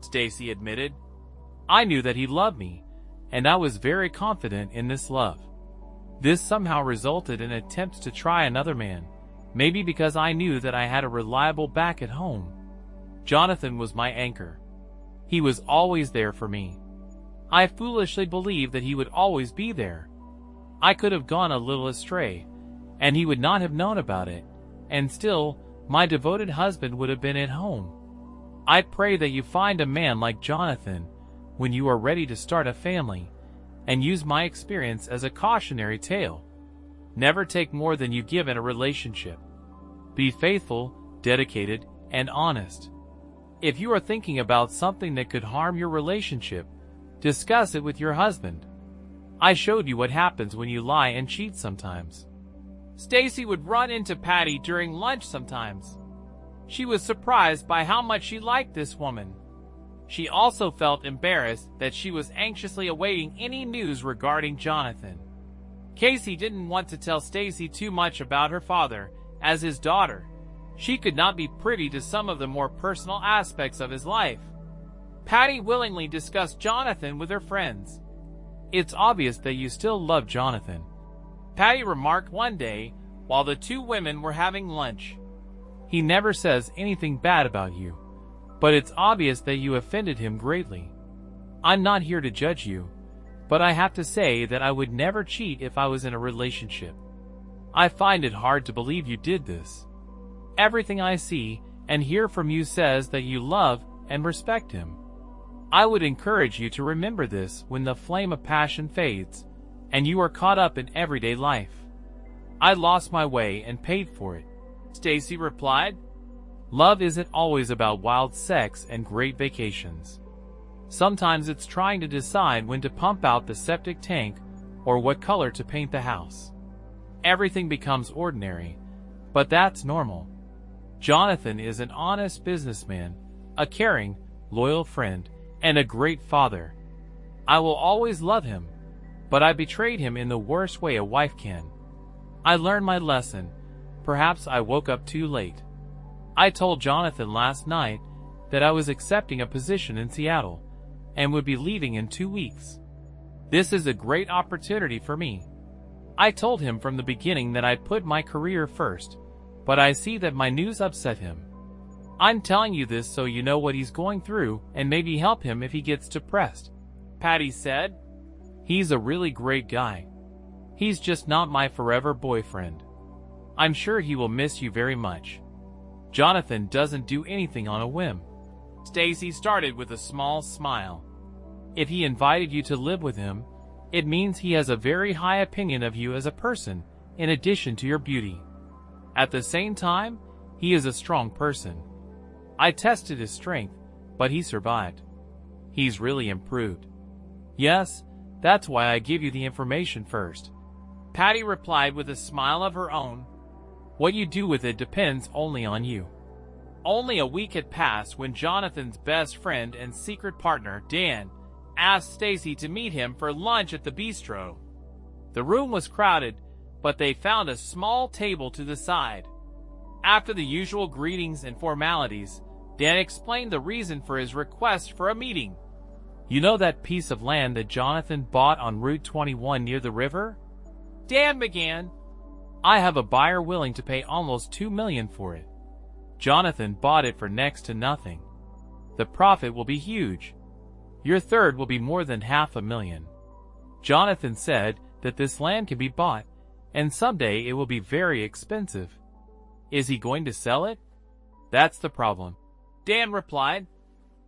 Stacy admitted. I knew that he loved me, and I was very confident in this love. This somehow resulted in attempts to try another man, maybe because I knew that I had a reliable back at home. Jonathan was my anchor. He was always there for me. I foolishly believed that he would always be there. I could have gone a little astray, and he would not have known about it, and still, my devoted husband would have been at home. I pray that you find a man like Jonathan when you are ready to start a family, and use my experience as a cautionary tale. Never take more than you give in a relationship. Be faithful, dedicated, and honest. If you are thinking about something that could harm your relationship, discuss it with your husband. I showed you what happens when you lie and cheat sometimes. Stacy would run into Patty during lunch sometimes. She was surprised by how much she liked this woman. She also felt embarrassed that she was anxiously awaiting any news regarding Jonathan. Casey didn't want to tell Stacy too much about her father, as his daughter. She could not be privy to some of the more personal aspects of his life. Patty willingly discussed Jonathan with her friends. "It's obvious that you still love Jonathan," Patty remarked one day while the two women were having lunch. "He never says anything bad about you, but it's obvious that you offended him greatly. I'm not here to judge you, but I have to say that I would never cheat if I was in a relationship. I find it hard to believe you did this. Everything I see and hear from you says that you love and respect him. I would encourage you to remember this when the flame of passion fades and you are caught up in everyday life." "I lost my way and paid for it," Stacy replied. "Love isn't always about wild sex and great vacations. Sometimes it's trying to decide when to pump out the septic tank or what color to paint the house. Everything becomes ordinary, but that's normal. Jonathan is an honest businessman, a caring, loyal friend, and a great father. I will always love him, but I betrayed him in the worst way a wife can. I learned my lesson. Perhaps I woke up too late. I told Jonathan last night that I was accepting a position in Seattle and would be leaving in 2 weeks. This is a great opportunity for me. I told him from the beginning that I'd put my career first, but I see that my news upset him. I'm telling you this so you know what he's going through and maybe help him if he gets depressed," Patty said. "He's a really great guy. He's just not my forever boyfriend. I'm sure he will miss you very much. Jonathan doesn't do anything on a whim." Stacy started with a small smile. "If he invited you to live with him, it means he has a very high opinion of you as a person, in addition to your beauty. At the same time, he is a strong person. I tested his strength, but he survived. He's really improved." "Yes, that's why I give you the information first," Patty replied with a smile of her own. "What you do with it depends only on you." Only a week had passed when Jonathan's best friend and secret partner, Dan, asked Stacy to meet him for lunch at the bistro. The room was crowded, but they found a small table to the side. After the usual greetings and formalities, Dan explained the reason for his request for a meeting. "You know that piece of land that Jonathan bought on Route 21 near the river?" Dan began. "I have a buyer willing to pay almost $2 million for it. Jonathan bought it for next to nothing. The profit will be huge. Your third will be more than $500,000. Jonathan said that this land can be bought, and someday it will be very expensive. Is he going to sell it?" "That's the problem," Dan replied.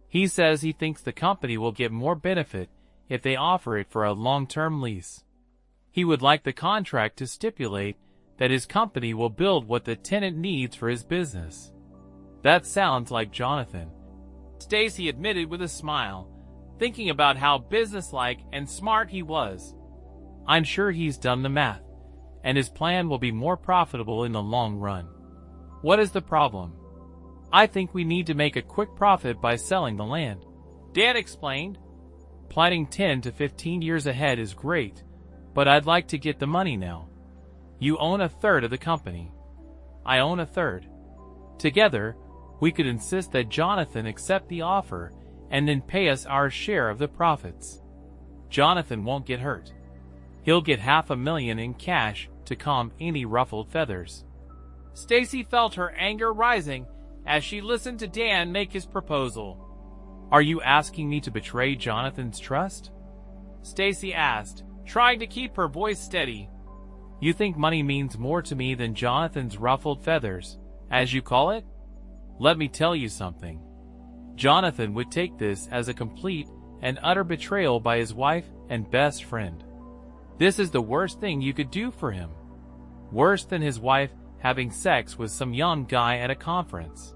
"He says he thinks the company will get more benefit if they offer it for a long-term lease. He would like the contract to stipulate that his company will build what the tenant needs for his business." "That sounds like Jonathan," Stacy admitted with a smile, thinking about how businesslike and smart he was. "I'm sure he's done the math, and his plan will be more profitable in the long run." "What is the problem?" "I think we need to make a quick profit by selling the land," Dan explained. "Planning 10 to 15 years ahead is great, but I'd like to get the money now. You own a third of the company. I own a third. Together, we could insist that Jonathan accept the offer and then pay us our share of the profits. Jonathan won't get hurt. He'll get $500,000 in cash to calm any ruffled feathers." Stacy felt her anger rising as she listened to Dan make his proposal. "Are you asking me to betray Jonathan's trust?" Stacy asked, trying to keep her voice steady. "You think money means more to me than Jonathan's ruffled feathers, as you call it? Let me tell you something. Jonathan would take this as a complete and utter betrayal by his wife and best friend. This is the worst thing you could do for him. Worse than his wife having sex with some young guy at a conference,"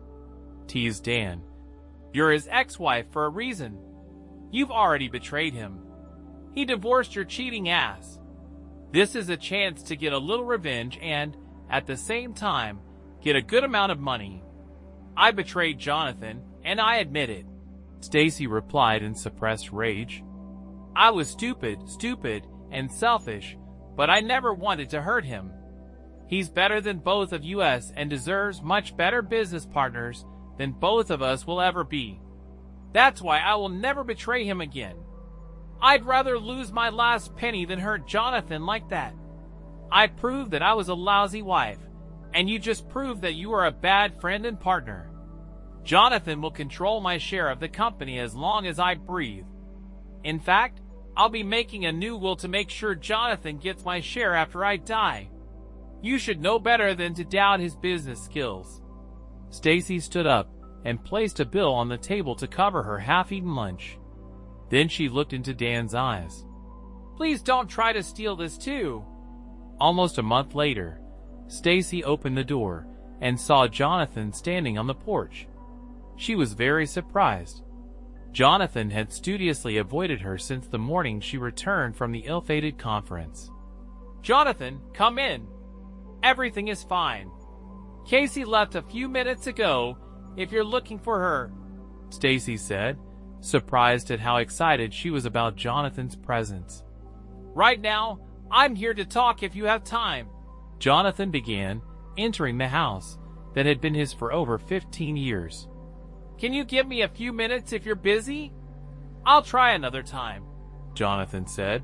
teased Dan. "You're his ex-wife for a reason. You've already betrayed him. He divorced your cheating ass. This is a chance to get a little revenge and, at the same time, get a good amount of money. I betrayed Jonathan, and I admit it." Stacy replied in suppressed rage. I was stupid, and selfish, but I never wanted to hurt him. He's better than both of us and deserves much better business partners than both of us will ever be. That's why I will never betray him again. I'd rather lose my last penny than hurt Jonathan like that. I proved that I was a lousy wife, and you just proved that you are a bad friend and partner. Jonathan will control my share of the company as long as I breathe. In fact, I'll be making a new will to make sure Jonathan gets my share after I die. You should know better than to doubt his business skills. Stacy stood up and placed a bill on the table to cover her half-eaten lunch. Then she looked into Dan's eyes. Please don't try to steal this too. Almost a month later, Stacy opened the door and saw Jonathan standing on the porch. She was very surprised. Jonathan had studiously avoided her since the morning she returned from the ill-fated conference. Jonathan, come in. Everything is fine. Casey left a few minutes ago, if you're looking for her, Stacy said, surprised at how excited she was about Jonathan's presence. Right now, I'm here to talk if you have time. Jonathan began, entering the house that had been his for over 15 years. Can you give me a few minutes if you're busy? I'll try another time, Jonathan said.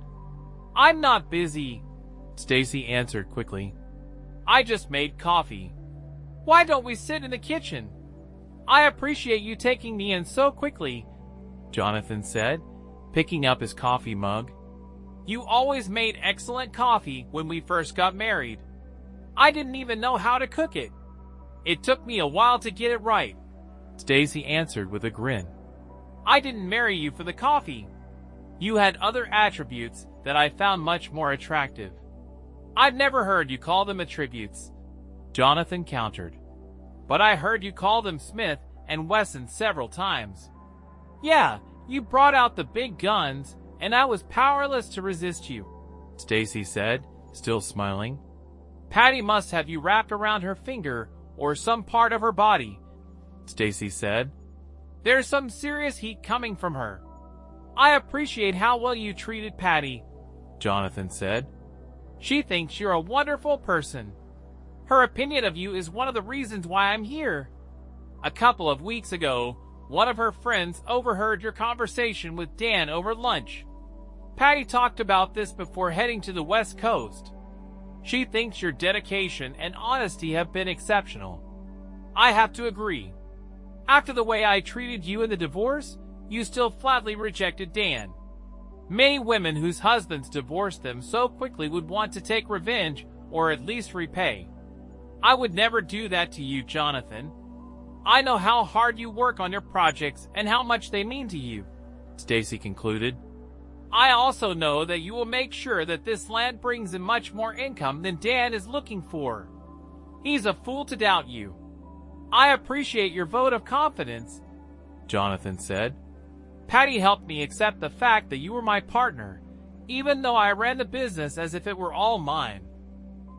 I'm not busy, Stacy answered quickly. I just made coffee. Why don't we sit in the kitchen? I appreciate you taking me in so quickly, Jonathan said, picking up his coffee mug. You always made excellent coffee when we first got married. I didn't even know how to cook it. It took me a while to get it right, Stacy answered with a grin. I didn't marry you for the coffee. You had other attributes that I found much more attractive. I've never heard you call them attributes, Jonathan countered. But I heard you call them Smith and Wesson several times. Yeah, you brought out the big guns, and I was powerless to resist you, Stacy said, still smiling. Patty must have you wrapped around her finger or some part of her body, Stacy said. There's some serious heat coming from her. I appreciate how well you treated Patty, Jonathan said. She thinks you're a wonderful person. Her opinion of you is one of the reasons why I'm here. A couple of weeks ago, one of her friends overheard your conversation with Dan over lunch. Patty talked about this before heading to the West Coast. She thinks your dedication and honesty have been exceptional. I have to agree. After the way I treated you in the divorce, you still flatly rejected Dan. Many women whose husbands divorced them so quickly would want to take revenge or at least repay. I would never do that to you, Jonathan. I know how hard you work on your projects and how much they mean to you, Stacy concluded. I also know that you will make sure that this land brings in much more income than Dan is looking for. He's a fool to doubt you. I appreciate your vote of confidence, Jonathan said. Patty helped me accept the fact that you were my partner, even though I ran the business as if it were all mine.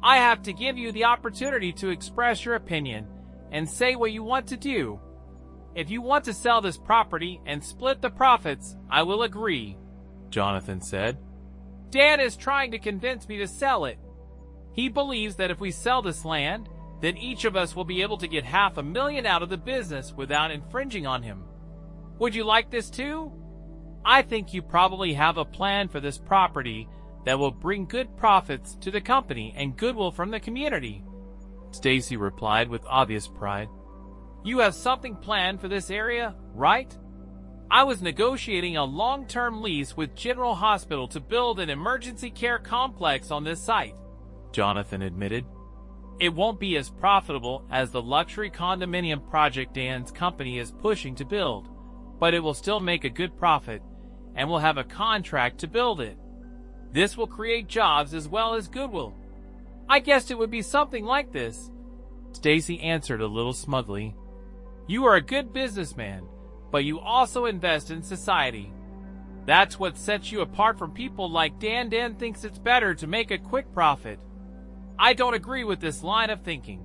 I have to give you the opportunity to express your opinion and say what you want to do. If you want to sell this property and split the profits, I will agree, Jonathan said. Dan is trying to convince me to sell it. He believes that if we sell this land, then each of us will be able to get $500,000 out of the business without infringing on him. Would you like this too? I think you probably have a plan for this property that will bring good profits to the company and goodwill from the community, Stacy replied with obvious pride. You have something planned for this area, right? I was negotiating a long-term lease with General Hospital to build an emergency care complex on this site, Jonathan admitted. It won't be as profitable as the luxury condominium project Dan's company is pushing to build, but it will still make a good profit, and we'll have a contract to build it. This will create jobs as well as goodwill. I guessed it would be something like this, Stacy answered a little smugly. You are a good businessman, but you also invest in society. That's what sets you apart from people like Dan. Dan thinks it's better to make a quick profit. I don't agree with this line of thinking.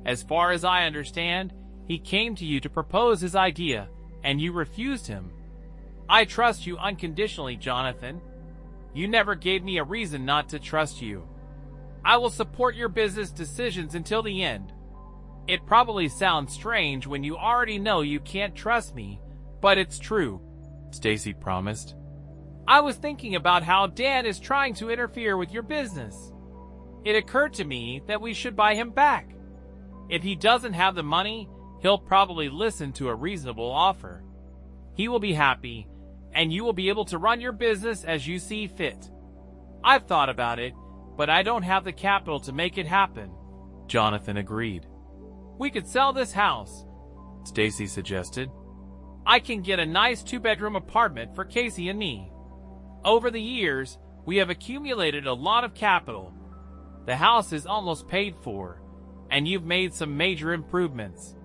As far as I understand, he came to you to propose his idea, and you refused him. I trust you unconditionally, Jonathan. You never gave me a reason not to trust you. I will support your business decisions until the end. It probably sounds strange when you already know you can't trust me, but it's true, Stacy promised. I was thinking about how Dan is trying to interfere with your business. It occurred to me that we should buy him back. If he doesn't have the money, he'll probably listen to a reasonable offer. He will be happy, and you will be able to run your business as you see fit. I've thought about it, but I don't have the capital to make it happen. Jonathan agreed. We could sell this house, Stacy suggested. I can get a nice 2-bedroom apartment for Casey and me. Over the years, we have accumulated a lot of capital. The house is almost paid for, and you've made some major improvements.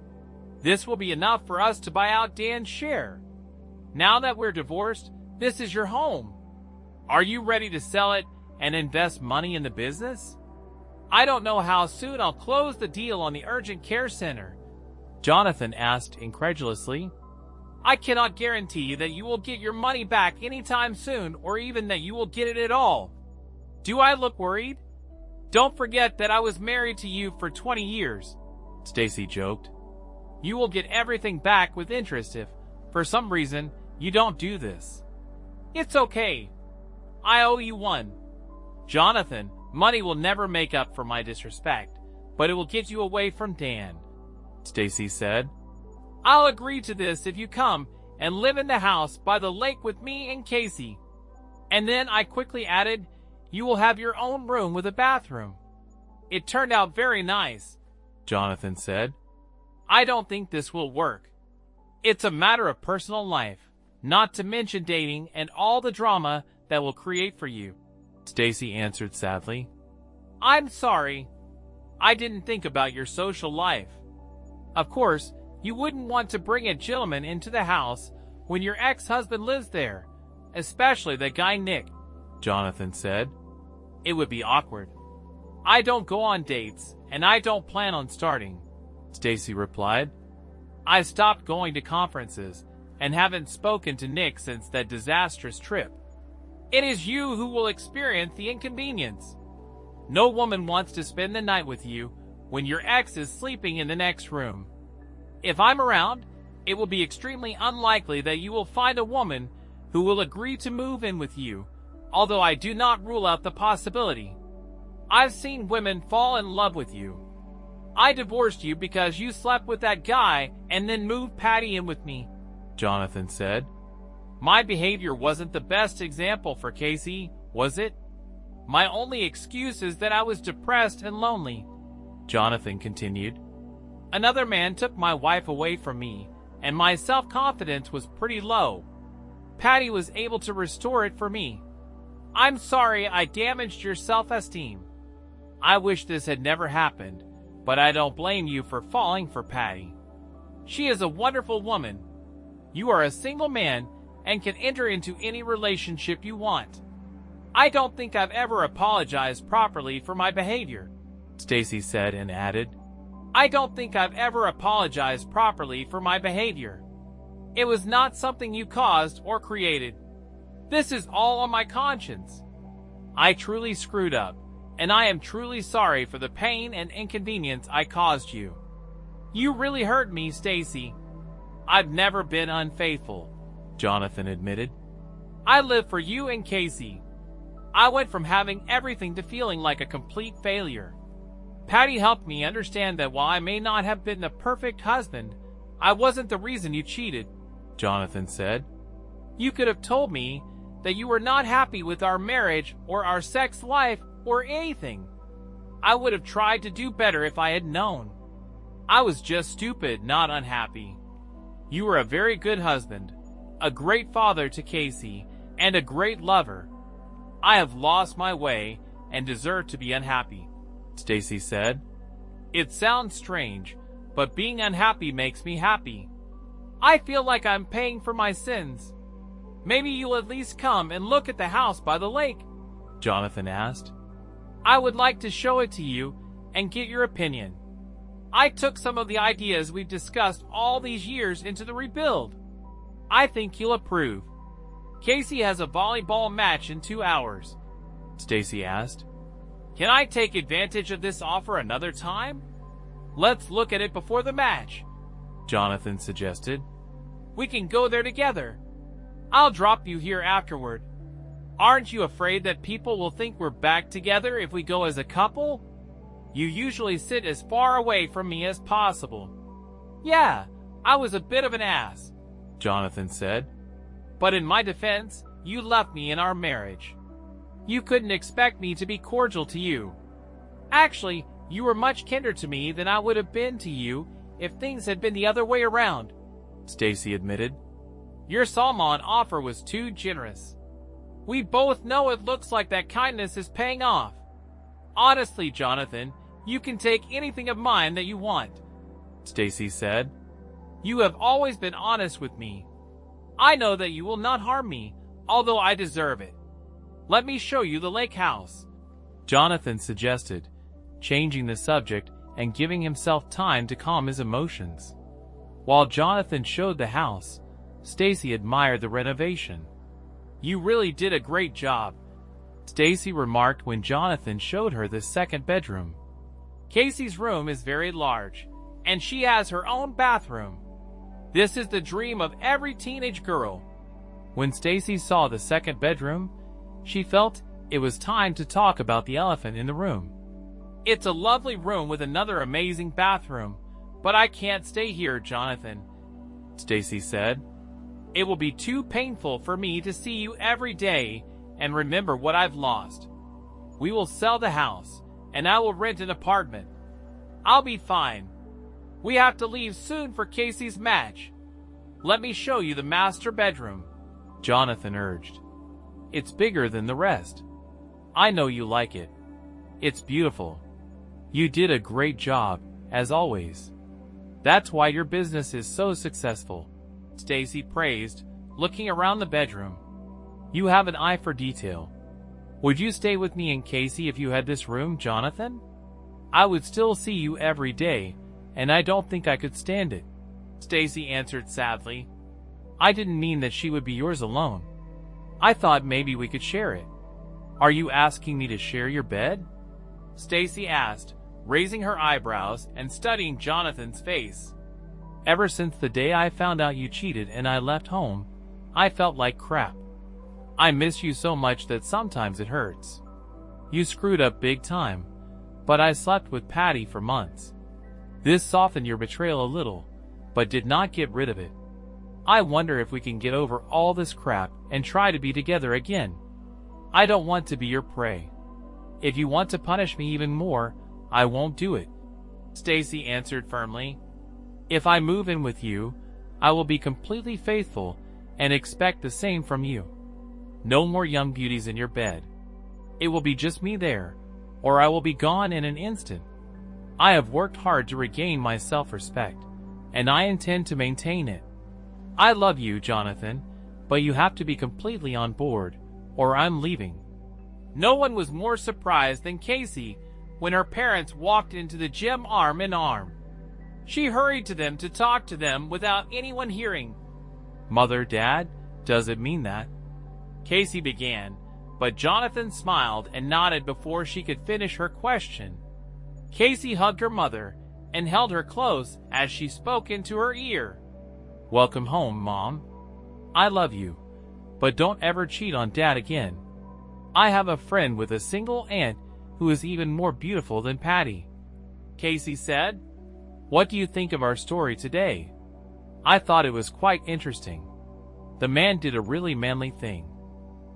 This will be enough for us to buy out Dan's share. Now that we're divorced, this is your home. Are you ready to sell it and invest money in the business? I don't know how soon I'll close the deal on the urgent care center, Jonathan asked incredulously. I cannot guarantee that you will get your money back anytime soon, or even that you will get it at all. Do I look worried? Don't forget that I was married to you for 20 years, Stacy joked. You will get everything back with interest if, for some reason, you don't do this. It's okay. I owe you one. Jonathan, money will never make up for my disrespect, but it will get you away from Dan, Stacy said. I'll agree to this if you come and live in the house by the lake with me and Casey. And then I quickly added, you will have your own room with a bathroom. It turned out very nice, Jonathan said. I don't think this will work. It's a matter of personal life, not to mention dating and all the drama that will create for you, Stacy answered sadly. I'm sorry. I didn't think about your social life. Of course, you wouldn't want to bring a gentleman into the house when your ex-husband lives there, especially the guy Nick, Jonathan said. It would be awkward. I don't go on dates, and I don't plan on starting, Stacy replied. I stopped going to conferences and haven't spoken to Nick since that disastrous trip. It is you who will experience the inconvenience. No woman wants to spend the night with you when your ex is sleeping in the next room. If I'm around, it will be extremely unlikely that you will find a woman who will agree to move in with you, although I do not rule out the possibility. I've seen women fall in love with you. I divorced you because you slept with that guy and then moved Patty in with me, Jonathan said. My behavior wasn't the best example for Casey, was it? My only excuse is that I was depressed and lonely, Jonathan continued. Another man took my wife away from me, and my self-confidence was pretty low. Patty was able to restore it for me. I'm sorry I damaged your self-esteem. I wish this had never happened, but I don't blame you for falling for Patty. She is a wonderful woman. You are a single man and can enter into any relationship you want. I don't think I've ever apologized properly for my behavior, Stacy said and added, I don't think I've ever apologized properly for my behavior. It was not something you caused or created. This is all on my conscience. I truly screwed up, and I am truly sorry for the pain and inconvenience I caused you. You really hurt me, Stacy. I've never been unfaithful, Jonathan admitted. I live for you and Casey. I went from having everything to feeling like a complete failure. Patty helped me understand that while I may not have been the perfect husband, I wasn't the reason you cheated, Jonathan said. You could have told me that you were not happy with our marriage or our sex life or anything. I would have tried to do better if I had known. I was just stupid, not unhappy. You were a very good husband, a great father to Casey, and a great lover. I have lost my way and deserve to be unhappy, Stacy said. It sounds strange, but being unhappy makes me happy. I feel like I'm paying for my sins. Maybe you'll at least come and look at the house by the lake, Jonathan asked. I would like to show it to you and get your opinion. I took some of the ideas we've discussed all these years into the rebuild. I think you'll approve. Casey has a volleyball match in 2 hours, Stacy asked. Can I take advantage of this offer another time? Let's look at it before the match, Jonathan suggested. We can go there together. I'll drop you here afterward. Aren't you afraid that people will think we're back together if we go as a couple? You usually sit as far away from me as possible. Yeah, I was a bit of an ass, Jonathan said. But in my defense, you left me in our marriage. You couldn't expect me to be cordial to you. Actually, you were much kinder to me than I would have been to you if things had been the other way around, Stacy admitted. Your Salmon offer was too generous. We both know it looks like that kindness is paying off. Honestly, Jonathan, you can take anything of mine that you want, Stacy said. You have always been honest with me. I know that you will not harm me, although I deserve it. Let me show you the lake house, Jonathan suggested, changing the subject and giving himself time to calm his emotions. While Jonathan showed the house, Stacy admired the renovation. You really did a great job, Stacy remarked when Jonathan showed her the second bedroom. Casey's room is very large, and she has her own bathroom. This is the dream of every teenage girl. When Stacy saw the second bedroom, she felt it was time to talk about the elephant in the room. It's a lovely room with another amazing bathroom, but I can't stay here, Jonathan, Stacy said. It will be too painful for me to see you every day and remember what I've lost. We will sell the house, and I will rent an apartment. I'll be fine. We have to leave soon for Casey's match. Let me show you the master bedroom, Jonathan urged. It's bigger than the rest. I know you like it. It's beautiful. You did a great job, as always. That's why your business is so successful, Stacy praised, looking around the bedroom. You have an eye for detail. Would you stay with me and Casey if you had this room, Jonathan? I would still see you every day, and I don't think I could stand it, Stacy answered sadly. I didn't mean that she would be yours alone. I thought maybe we could share it. Are you asking me to share your bed? Stacy asked, raising her eyebrows and studying Jonathan's face. Ever since the day I found out you cheated and I left home, I felt like crap. I miss you so much that sometimes it hurts. You screwed up big time, but I slept with Patty for months. This softened your betrayal a little, but did not get rid of it. I wonder if we can get over all this crap and try to be together again. I don't want to be your prey. If you want to punish me even more, I won't do it, Stacy answered firmly. If I move in with you, I will be completely faithful and expect the same from you. No more young beauties in your bed. It will be just me there, or I will be gone in an instant. I have worked hard to regain my self-respect, and I intend to maintain it. I love you, Jonathan, but you have to be completely on board, or I'm leaving. No one was more surprised than Casey when her parents walked into the gym arm in arm. She hurried to them to talk to them without anyone hearing. Mother, Dad, does it mean that? Casey began, but Jonathan smiled and nodded before she could finish her question. Casey hugged her mother and held her close as she spoke into her ear. Welcome home, Mom. I love you, but don't ever cheat on Dad again. I have a friend with a single aunt who is even more beautiful than Patty, Casey said. What do you think of our story today? I thought it was quite interesting. The man did a really manly thing.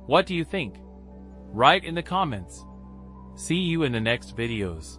What do you think? Write in the comments. See you in the next videos.